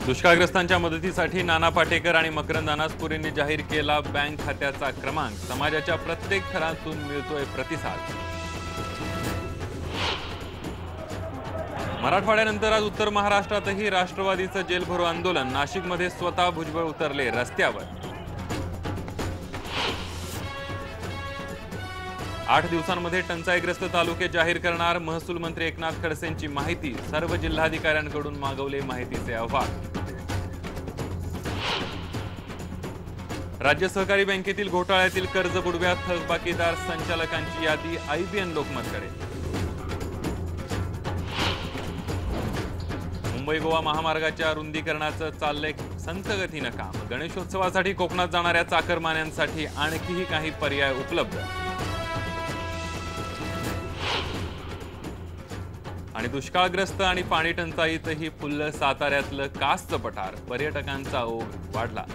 दुष्काळग्रस्तांच्या मदतीसाठी नाना पाटेकर आणि मकरंद अनासपुरेंनी जाहीर केला बँक खात्याचा क्रमांक। समाजाच्या प्रत्येक थरातून मिळतोय प्रतिसाद। मराठवाड्यानंतर आज उत्तर महाराष्ट्रातही राष्ट्रवादीचं जेल भरो आंदोलन। नाशिकमध्ये स्वतः भुजबळ उतरले रस्त्यावर। 8 दिवसांमध्ये टंचाईग्रस्त तालुके जाहीर करणार महसूल मंत्री एकनाथ खडसेंची माहिती। सर्व जिल्हाधिकाऱ्यांकडून मागवले माहितीचे अहवाल। राज्य सहकारी बँकेतील घोटाळ्यातील कर्ज बुडव्यात थकबाकीदार संचालकांची यादी IBN लोकमतकडे। मुंबई गोवा महामार्गाच्या रुंदीकरणाचं चाललंय संथ गतीनं काम। गणेशोत्सवासाठी कोकणात जाणाऱ्या चाकरमान्यांसाठी आणखीही काही पर्याय उपलब्ध। आणि दुष्काळग्रस्त आणि पाणी टंचाईतही फुललं साताऱ्यातलं कासचं पठार। पर्यटकांचा ओघ वाढला।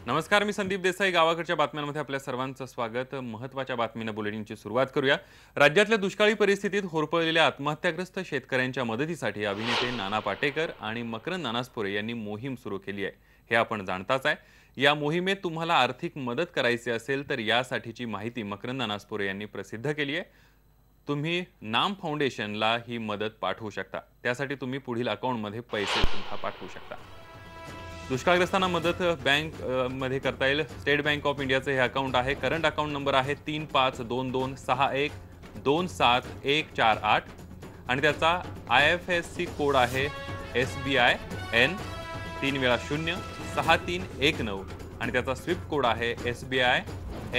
नमस्कार, मी संदीप देसाई। गावाकडच्या बातम्यांमध्ये आपल्या सर्वांचं स्वागत। महत्त्वाच्या बातमीनं बुलेटिनची सुरुवात करूया। राज्यातल्या दुष्काळी परिस्थितीत होरपळलेल्या आत्महत्याग्रस्त शेतकऱ्यांच्या मदतीसाठी अभिनेते नाना पाटेकर आणि मकरंद अनासपुरे यांनी मोहीम सुरू केली आहे। हे आपण जाणताच आहे। या मोहिमेत तुम्हाला आर्थिक मदत करायची असेल तर यासाठीची माहिती मकरंद अनासपुरे यांनी प्रसिद्ध केली आहे। तुम्ही नाम फाउंडेशनला ही मदत पाठवू शकता। त्यासाठी तुम्ही पुढील अकाउंटमध्ये पैसे सुद्धा पाठवू शकता। दुष्काळग्रस्तांना मदत बँक मध्ये करता येईल। स्टेट बँक ऑफ इंडियाचं हे अकाउंट आहे। करंट अकाउंट नंबर आहे 352261274148 आणि त्याचा IFSC कोड आहे SBI N 3 वेळा 0 6319 आणि त्याचा स्विफ्ट कोड आहे SBI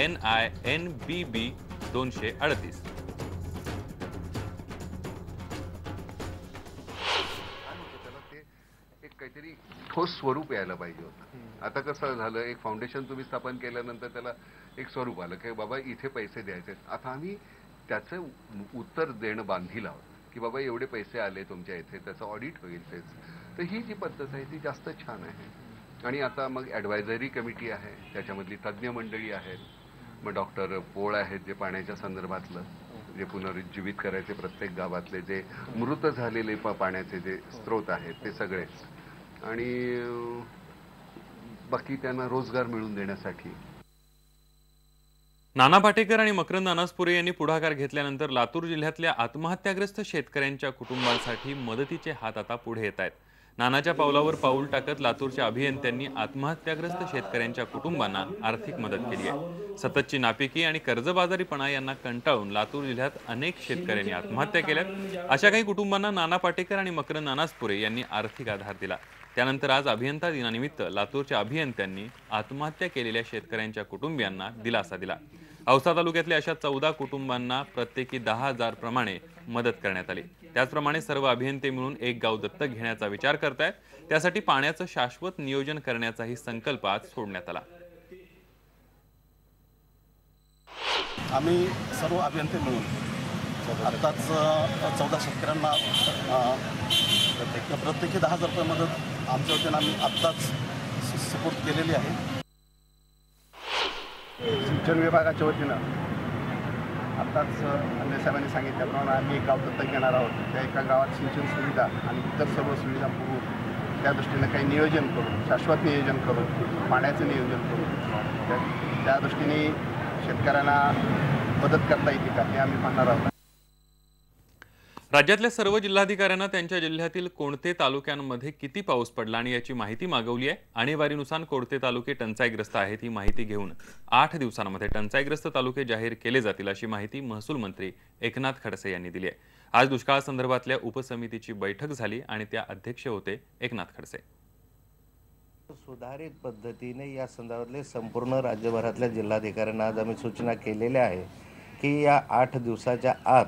NINBB 238। काहीतरी ठोस स्वरूप यायला पाहिजे होतं। आता कसं झालं, एक फाउंडेशन तुम्ही स्थापन केल्यानंतर त्याला एक स्वरूप आलं की बाबा इथे पैसे द्यायचे। आता आम्ही त्याचं उत्तर देणं बांधील आहोत की बाबा एवढे पैसे आले तुमच्या इथे, त्याचं ऑडिट होईल तेच। तर ही जी पद्धत आहे ती जास्त छान आहे। आणि आता मग ॲडवायझरी कमिटी आहे, त्याच्यामधली तज्ज्ञ मंडळी आहेत, मग डॉक्टर पोळ आहेत जे पाण्याच्या संदर्भातलं जे पुनरुज्जीवित करायचे प्रत्येक गावातले जे मृत झालेले पाण्याचे जे स्रोत आहेत ते सगळे, आणि बाकी त्यांना रोजगार मिळवून देण्यासाठी। नाना पाटेकर आणि मकरंद अनासपुरे यांनी पुढाकार घेतल्यानंतर लातूर जिल्ह्यातल्या आत्महत्याग्रस्त शेतकऱ्यांच्या कुटुंबांसाठी मदतीचे हात आता पुढे येत आहेत। नानाच्या पावलावर पाऊल टाकत लातूरच्या अभियंत्यांनी आत्महत्याग्रस्त शेतकऱ्यांच्या कुटुंबांना आर्थिक मदत केली आहे। सततची नापिकी आणि कर्जबाजारीपणा यांना कंटाळून लातूर जिल्ह्यात अनेक शेतकऱ्यांनी आत्महत्या केल्यात। अशा काही कुटुंबांना नाना पाटेकर आणि मकरंद अनासपुरे यांनी आर्थिक आधार दिला। त्यानंतर आज अभियंता दिनानिमित्त लातूरच्या अभियंत्यांनी आत्महत्या केलेल्या शेतकऱ्यांच्या कुटुंबियांना दिलासा दिला। औसा तालुक्यातल्या अशा 14 कुटुंबांना प्रत्येकी 10,000 प्रमाणे मदत करण्यात आली। त्याचप्रमाणे सर्व अभियंते मिळून एक गाव दत्तक घेण्याचा विचार करतायत। त्यासाठी पाण्याचं शाश्वत नियोजन करण्याचाही संकल्प आज सोडण्यात आला। आम्ही सर्व अभियंते मिळून आताच 14 शेतकऱ्यांना प्रत्येकी 10,000 रुपये मदत आमच्या वतीनं आम्ही आत्ताच सपोर्ट केलेली आहे। सिंचन विभागाच्या वतीनं आत्ताच अंडे साहेबांनी सांगितल्याप्रमाणे आम्ही एक गाव दत्तक घेणार आहोत। त्या एका गावात सिंचन सुविधा आणि इतर सर्व सुविधा पुरवून त्या दृष्टीने काही नियोजन करून, शाश्वत नियोजन करून, पाण्याचं नियोजन करून त्या दृष्टीने शेतकऱ्यांना मदत करता येते का हे आम्ही पाहणार आहोत। राज्यातल्या सर्व जिल्हाधिकाऱ्यांना त्यांच्या जिल्ह्यातील कोणते तालुक्यांमध्ये किती पाऊस पडला आणि याची माहिती मागवली आहे। आणेवारीनुसार कोणते तालुके टंचाईग्रस्त आहेत ही माहिती घेऊन 8 दिवसांमध्ये टंचाईग्रस्त तालुके जाहीर केले जातील अशी माहिती महसूल मंत्री एकनाथ खडसे यांनी दिली आहे। आज दुष्काळ संदर्भातल्या उपसमितीची बैठक झाली आणि त्या अध्यक्ष होते एकनाथ खडसे। सुधारित पद्धतीने या संदर्भातले संपूर्ण राज्यभरातल्या जिल्हाधिकाऱ्यांना आज आम्ही सूचना केलेल्या आहे की या 8 दिवसाच्या आत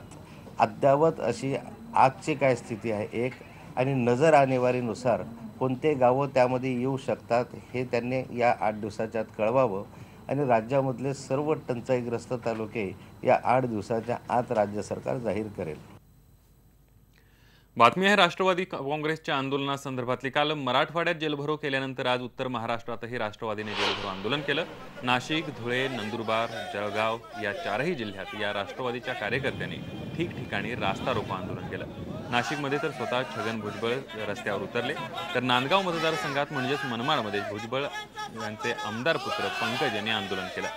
अद्यावत अशी आजची काय स्थिती आहे एक, आणि नजर आणेवारीनुसार कोणते गावं त्यामध्ये येऊ शकतात हे त्यांनी या 8 दिवसाच्या आत कळवावं आणि राज्यामधले सर्व टंचाईग्रस्त तालुके या 8 दिवसाच्या आत राज्य सरकार जाहीर करेल। बातमी आहे राष्ट्रवादी काँग्रेसच्या आंदोलनासंदर्भातली. काल मराठवाड्यात जेलभरो केल्यानंतर आज उत्तर महाराष्ट्रातही राष्ट्रवादीने जेलभरो आंदोलन केलं. नाशिक, धुळे, नंदुरबार, जळगाव या चारही जिल्ह्यात या राष्ट्रवादीच्या कार्यकर्त्यांनी ठिकठिकाणी रास्ता रोको आंदोलन केलं. नाशिकमध्ये तर स्वतः छगन भुजबळ रस्त्यावर उतरले, तर नांदगाव मतदारसंघात म्हणजेच मनमाडमध्ये भुजबळ यांचे आमदार पुत्र पंकज यांनी आंदोलन केलं.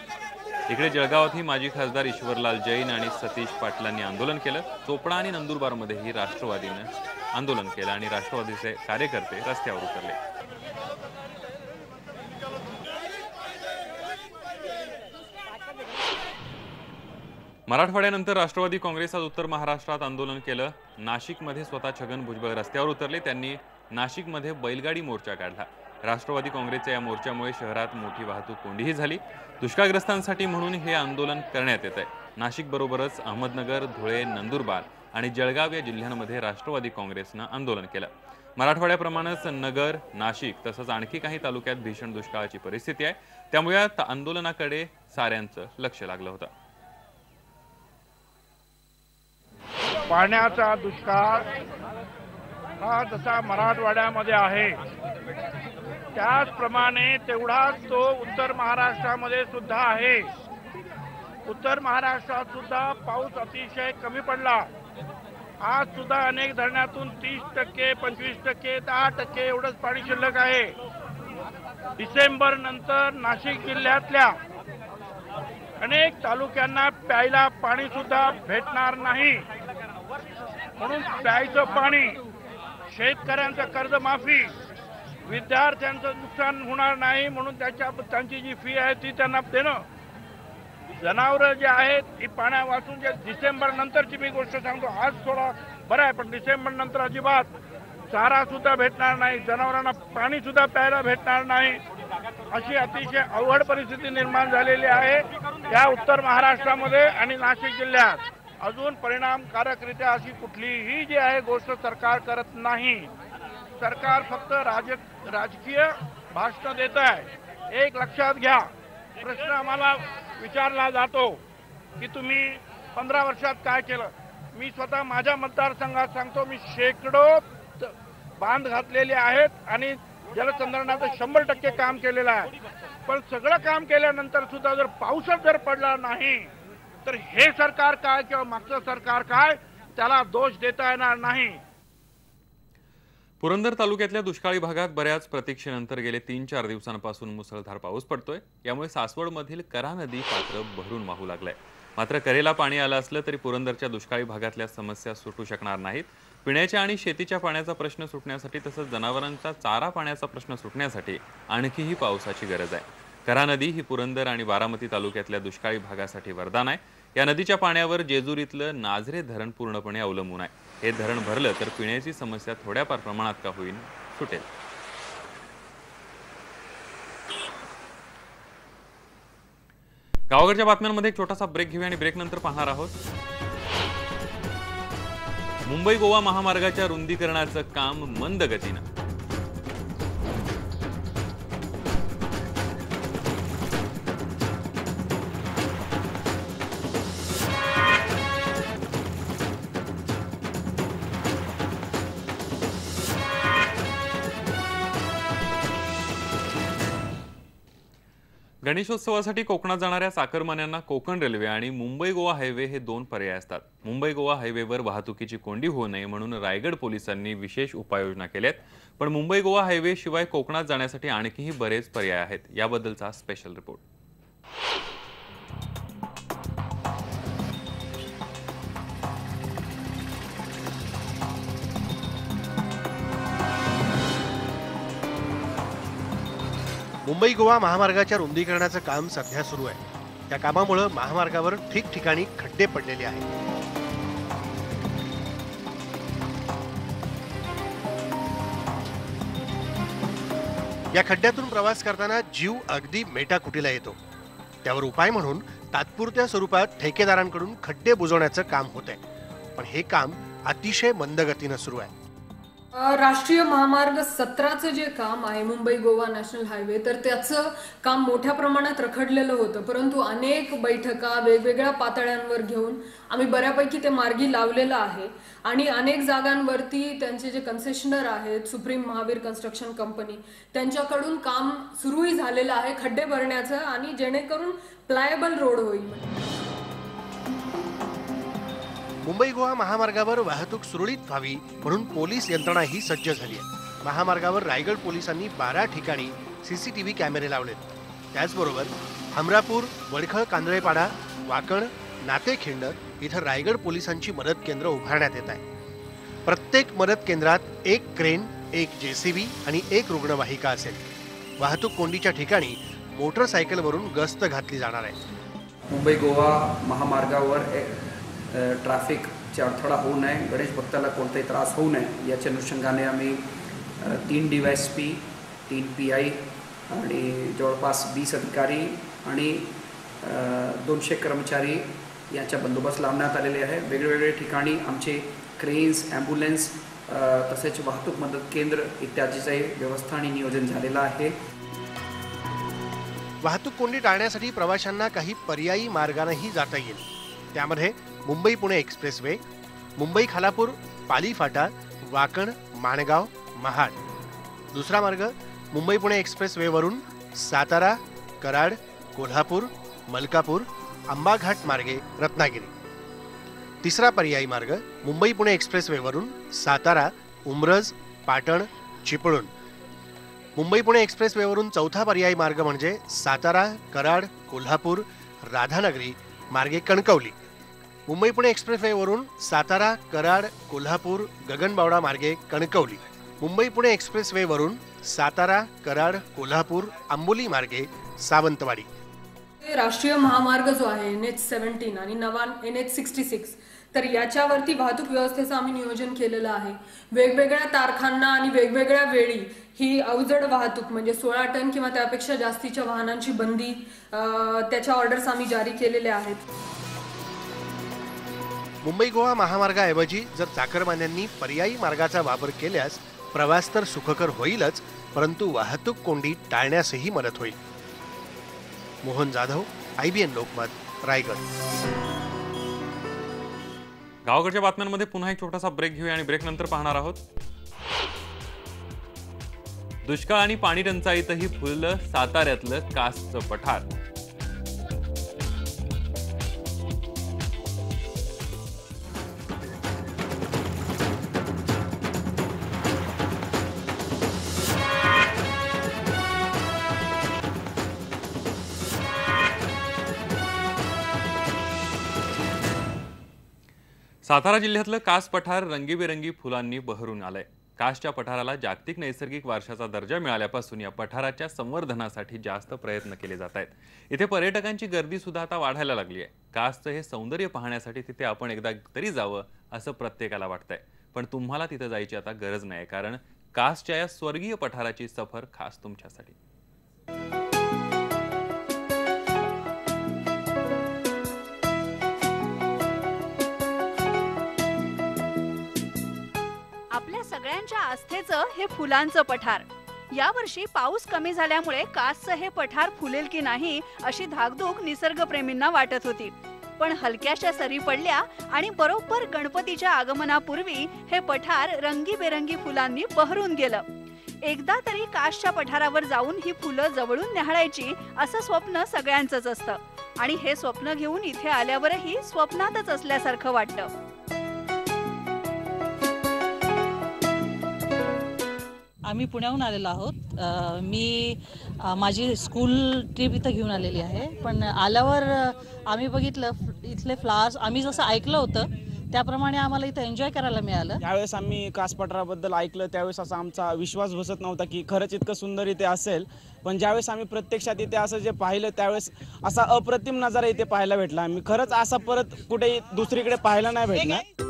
इकडे जळगावातही माजी खासदार ईश्वरलाल जैन आणि सतीश पाटलांनी आंदोलन केलं. चोपडा आणि नंदुरबारमध्येही राष्ट्रवादीने आंदोलन केलं आणि राष्ट्रवादीचे कार्यकर्ते रस्त्यावर उतरले. मराठवाड्यानंतर राष्ट्रवादी काँग्रेस आज उत्तर महाराष्ट्रात आंदोलन केलं. नाशिकमध्ये स्वतः छगन भुजबळ रस्त्यावर उतरले. त्यांनी नाशिकमध्ये बैलगाडी मोर्चा काढला. राष्ट्रवादी काँग्रेसच्या या मोर्चामुळे शहरात मोठी वाहतूक कोंडीही झाली. दुष्काळग्रस्तांसाठी म्हणून हे आंदोलन करण्यात येत आहे. नाशिक बरोबरच अहमदनगर, धुळे, नंदुरबार आणि जळगाव या जिल्ह्यांमध्ये राष्ट्रवादी काँग्रेसनं आंदोलन केलं. मराठवाड्याप्रमाणेच नगर, नाशिक तसंच आणखी काही तालुक्यात भीषण दुष्काळाची परिस्थिती आहे. त्यामुळे या आंदोलनाकडे साऱ्यांचं लक्ष लागलं होतं. पाण्याचा दुष्काळ हा जसा मराठवाड्यामध्ये आहे त्याचप्रमाणे तेवढाच तो उत्तर महाराष्ट्रामध्ये सुद्धा आहे. उत्तर महाराष्ट्रात सुद्धा पाऊस अतिशय कमी पडला. आज सुद्धा अनेक धरणातून 30%, 25%, 10% एवढंच पाणी शिल्लक आहे. डिसेंबर नंतर नाशिक जिल्ह्यातल्या अनेक तालुक्यांना प्यायला पाणी सुद्धा भेटणार नाही. म्हणून प्यायचं पाणी, शेतकऱ्यांचं कर्जमाफी, विद्यार्थ्यांचं नुकसान होणार नाही म्हणून त्यांची जी फी आहे ती त्यांना देणं, जनावरं जे आहेत ही पाण्या वाचून जे डिसेंबर नंतरची मी गोष्ट सांगतो. आज थोडा बरं आहे पण डिसेंबर नंतर अजिबात चारा सुद्धा भेटणार नाही, जनावरांना पाणी सुद्धा प्यायला भेटणार नाही. अशी अतिशय अवघड परिस्थिती निर्माण झालेली आहे या उत्तर महाराष्ट्रामध्ये आणि नाशिक जिल्ह्यात. अजून परिणामकारकरित्या अशी कुठलीही जी आहे गोष्ट सरकार करत नाही. सरकार फक्त राजकीय भाषण देत आहे. एक लक्षात घ्या, प्रश्न आम्हाला विचारला जातो की तुम्ही 15 वर्षात काय केलं. मी स्वतः माझ्या मतदारसंघात सांगतो, मी शेकडो बांध घातलेले आहेत आणि जलसंधारणाचं 100% काम केलेलं आहे. पण सगळं काम केल्यानंतर सुद्धा जर पाऊसच जर पडला नाही तर हे सरकार काय किंवा मागचं सरकार काय, त्याला दोष देता येणार नाही. पुरंदर तालुक्यातल्या दुष्काळी भागात बऱ्याच प्रतीक्षेनंतर गेले 3-4 दिवसांपासून मुसळधार पाऊस पडतोय. यामुळे सासवडमधील करा नदी पात्र भरून वाहू लागलंय. मात्र करेला पाणी आलं असलं तरी पुरंदरच्या दुष्काळी भागातल्या समस्या सुटू शकणार नाहीत. पिण्याच्या आणि शेतीच्या पाण्याचा प्रश्न सुटण्यासाठी तसंच जनावरांचा चारा पाण्याचा प्रश्न सुटण्यासाठी आणखीही पावसाची गरज आहे. करा नदी ही पुरंदर आणि बारामती तालुक्यातल्या दुष्काळी भागासाठी वरदान आहे. या नदीच्या पाण्यावर जेजुरीतलं नाझरे धरण पूर्णपणे अवलंबून आहे. हे धरण भरलं तर पिण्याची समस्या थोड्याफार प्रमाणात का होईल सुटेल. गावाकडच्या बातम्यांमध्ये एक छोटासा ब्रेक घेऊया आणि ब्रेक नंतर पाहणार आहोत. मुंबई गोवा महामार्गाच्या रुंदीकरणाचं काम मंद गतीनं. गणेशोत्सवासाठी कोकणात जाणाऱ्या चाकरमान्यांना कोकण रेल्वे आणि मुंबई गोवा हायवे हे 2 पर्याय असतात. मुंबई गोवा हायवेवर वाहतुकीची कोंडी होऊ नये म्हणून रायगड पोलिसांनी विशेष उपाययोजना केल्यात. पण मुंबई गोवा हायवे शिवाय कोकणात जाण्यासाठी आणखीही बरेच पर्याय आहेत. याबद्दलचा स्पेशल रिपोर्ट. मुंबई गोवा महामार्गाच्या रुंदीकरणाचं काम सध्या सुरू आहे. या कामामुळे महामार्गावर ठिकठिकाणी खड्डे पडलेले आहेत. या खड्ड्यातून प्रवास करताना जीव अगदी मेटाकुटीला येतो. त्यावर उपाय म्हणून तात्पुरत्या स्वरूपात ठेकेदारांकडून खड्डे बुजवण्याचं काम होत आहे. पण हे काम अतिशय मंद गतीनं सुरू आहे. राष्ट्रीय महामार्ग 17चं जे काम आहे मुंबई गोवा नॅशनल हायवे, तर त्याचं काम मोठ्या प्रमाणात रखडलेलं होतं, परंतु अनेक बैठका वेगवेगळ्या पातळ्यांवर घेऊन आम्ही बऱ्यापैकी ते मार्गी लावलेलं आहे आणि अनेक जागांवरती त्यांचे जे कन्सेशनर आहेत सुप्रीम महावीर कन्स्ट्रक्शन कंपनी त्यांच्याकडून काम सुरूही झालेलं आहे खड्डे भरण्याचं, आणि जेणेकरून प्लायबल रोड होईल. मुंबई गोवा महामार्गावर वाहतूक सुरळीत व्हावी म्हणून पोलीस यंत्रणाही सज्ज झाली आहे. महामार्गावर रायगड पोलिसांनी 12 ठिकाणी CCTV कॅमेरे लावलेत. त्याचबरोबर हमरापूर, वडखळ, कांदळेपाडा, वाकण, नातेखिंड इथं रायगड पोलिसांची मदत केंद्र उभारण्यात येत आहे. प्रत्येक मदत केंद्रात एक क्रेन, एक JCB आणि एक रुग्णवाहिका असेल. वाहतूक कोंडीच्या ठिकाणी मोटरसायकलवरून गस्त घातली जाणार आहे. मुंबई गोवा महामार्गावर ट्रॅफिकचे अडथळा होऊ नये, गणेश भक्ताला कोणताही त्रास होऊ नये याच्या अनुषंगाने आम्ही 3 DYSP, 3 PI आणि जवळपास 20 अधिकारी आणि 200 कर्मचारी याचा बंदोबस्त लावण्यात आलेले आहे. वेगवेगळे ठिकाणी आमचे क्रेन्स, ॲम्ब्युलन्स तसेच वाहतूक मदत केंद्र इत्यादीचे व्यवस्था आणि नियोजन झालेलं आहे. वाहतूक कोंडी टाळण्यासाठी प्रवाशांना काही पर्यायी मार्गानेही जाता येईल. त्यामध्ये मुंबई पुणे एक्सप्रेसवे, मुंबई खालापूर, पाली फाटा, वाकण, माणगाव, महाड. दुसरा मार्ग मुंबई पुणे एक्सप्रेसवेवरून सातारा, कराड, कोल्हापूर, मलकापूर, आंबाघाट मार्गे रत्नागिरी. तिसरा पर्यायी मार्ग मुंबई पुणे एक्सप्रेसवेवरून सातारा, उमरज, पाटण, चिपळूण. मुंबई पुणे एक्सप्रेसवेवरून चौथा पर्यायी मार्ग म्हणजे सातारा, कराड, कोल्हापूर, राधानगरी मार्गे कणकवली. मुंबई पुणे एक्सप्रेसवेवरून सातारा, कराड, कोल्हापूर, गगनबावडा मार्गे कणकवली. मुंबई पुणे एक्सप्रेसवेवरून सातारा, कराड, कोल्हापूर, आंबोली मार्गे सावंतवाडी. राष्ट्रीय महामार्ग जो आहे NH17 आणि नवा NH66, तर याच्यावरती वाहतूक व्यवस्थेचं आम्ही नियोजन केलेलं आहे. वेगवेगळ्या तारखांना आणि वेगवेगळ्या वेळी ही अवजड वाहतूक म्हणजे 16 टन किंवा त्यापेक्षा जास्तीच्या वाहनांची बंदी, त्याच्या ऑर्डर्स आम्ही जारी केलेल्या आहेत. मुंबई गोवा महामार्गाऐवजी जर चाकरमान्यांनी पर्यायी मार्गाचा वापर केल्यास प्रवास तर सुखकर होईलच, परंतु वाहतूक कोंडी टाळण्यासही मदत होईल. मोहन जाधव, IBN लोकमत, रायगड. गावाकडच्या बातम्यांमध्ये पुन्हा एक छोटासा ब्रेक घेऊया आणि ब्रेक नंतर पाहणार आहोत. दुष्काळ आणि पाणी टंचाईतही फुललं साताऱ्यातलं कासचं पठार. सातारा जिल्ह्यातलं कास पठार रंगीबेरंगी फुलांनी बहरून आलंय. कासच्या पठाराला जागतिक नैसर्गिक वारशाचा दर्जा मिळाल्यापासून या पठाराच्या संवर्धनासाठी जास्त प्रयत्न केले जात आहेत. इथे पर्यटकांची गर्दी सुद्धा आता वाढायला लागली आहे. कासचं हे सौंदर्य पाहण्यासाठी तिथे आपण एकदा तरी जावं असं प्रत्येकाला वाटतंय. पण तुम्हाला तिथे जायची आता गरज नाही, कारण कासच्या या स्वर्गीय पठाराची सफर खास तुमच्यासाठी. आपल्या सगळ्यांच्या आस्थेचं हे फुलांचं पठार. यावर्षी पाऊस कमी झाल्यामुळे कासचं हे पठार फुलेल की नाही अशी धाकधूक निसर्गप्रेमींना वाटत होती. पण हलक्याशा सरी पडल्या आणि बरोबर गणपतीच्या आगमनापूर्वी हे पठार रंगीबेरंगी फुलांनी बहरून गेलं. एकदा तरी कासच्या पठारावर जाऊन ही फुलं जवळून न्याहाळायची असं स्वप्न सगळ्यांचंच असतं आणि हे स्वप्न घेऊन इथे आल्यावरही स्वप्नातच असल्यासारखं वाटतं. आम्ही पुण्याहून आलेलो आहोत. मी माझी स्कूल ट्रिप इथं घेऊन आलेली आहे. पण आल्यावर आम्ही बघितलं इथले फ्लावर्स, आम्ही जसं ऐकलं होतं त्याप्रमाणे आम्हाला इथं एन्जॉय करायला मिळालं. ज्यावेळेस आम्ही कास पठाराबद्दल ऐकलं त्यावेळेस असा आमचा विश्वास बसत नव्हता की खरंच इतकं सुंदर इथे असेल. पण ज्यावेळेस आम्ही प्रत्यक्षात इथे असं जे पाहिलं त्यावेळेस असा अप्रतिम नजारा इथे पाहायला भेटला. आम्ही खरंच असा परत कुठे दुसरीकडे पाहायला नाही भेटणार.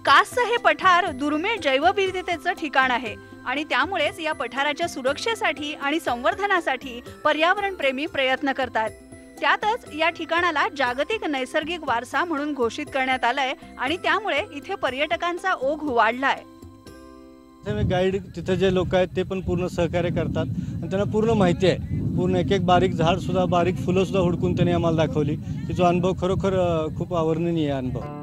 कासचं हे पठार दुर्मिळ जैवविविधतेचं ठिकाण आहे आणि त्यामुळेच या पठाराच्या सुरक्षेसाठी आणि संवर्धनासाठी पर्यावरण प्रेमी प्रयत्न करतात. त्यातच या ठिकाणाला जागतिक नैसर्गिक वारसा म्हणून घोषित करण्यात आलंय आणि त्यामुळे इथे पर्यटकांचा ओघ वाढलाय. गाईड तिथे जे लोक आहेत ते पण पूर्ण सहकार्य करतात आणि त्यांना पूर्ण माहिती आहे. पूर्ण एक एक बारीक झाड सुद्धा, बारीक फुलं सुद्धा हुडकून त्यांनी आम्हाला दाखवली. तिचा अनुभव खरोखर खूप अवर्णनीय अनुभव.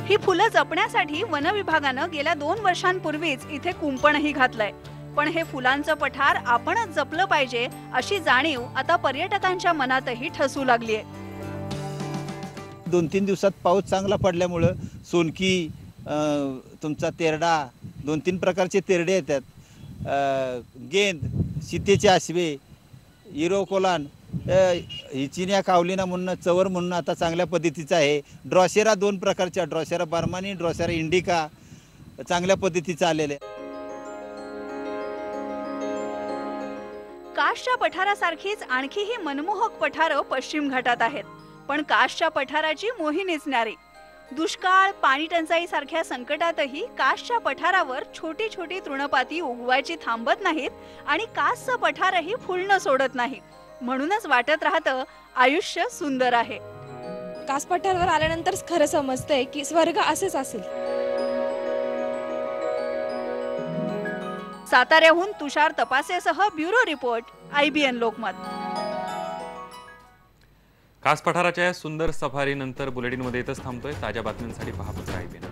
ही फुलं जपण्यासाठी वन विभागानं गेल्या 2 वर्षांपूर्वीच इथे कुंपणही घातलंय. पण हे फुलांचं पठार आपणच जपलं पाहिजे अशी जाणीव आता पर्यटकांच्या मनातही ठसू लागलीय. 2-3 दिवसात पाऊस चांगला पडल्यामुळं सोनकी, तुमचा तेरडा, 2-3 प्रकारचे तेरडे येतात, गेंद, सीतेचे आशवे, इरोकोलान, चिन्या कावलिना म्हणून, चवर म्हणून आता चांगल्या पद्धतीचा आहे. ड्रॉसेरा 2 प्रकारच्या, ड्रॉसेरा बार्मानी, ड्रॉसेरा इंडिका चांगल्या पद्धतीचा आलेले. कासच्या पठारासारखीच आणखीही मनमोहक पठारं पश्चिम घाटात आहेत. पण कासच्या पठाराची मोहीनीच न्यारी. दुष्काळ, पाणी टंचाई सारख्या संकटातही कासच्या पठारावर छोटी छोटी तृणपाती उगवायची थांबत नाहीत आणि कासचं पठारही फुलणं सोडत नाही. म्हणूनच वाटत राहतं आयुष्य सुंदर आहे. कास पठारावर आल्यानंतर खरं समजतंय की स्वर्ग असेच असेल. साताऱ्याहून तुषार तपासेसह ब्युरो रिपोर्ट, IBN लोकमत. कास पठाराच्या सुंदर सफारीनंतर बुलेटिनमध्ये येतच थांबतोय. ताज्या बातम्यांसाठी पहा फक्त IBN.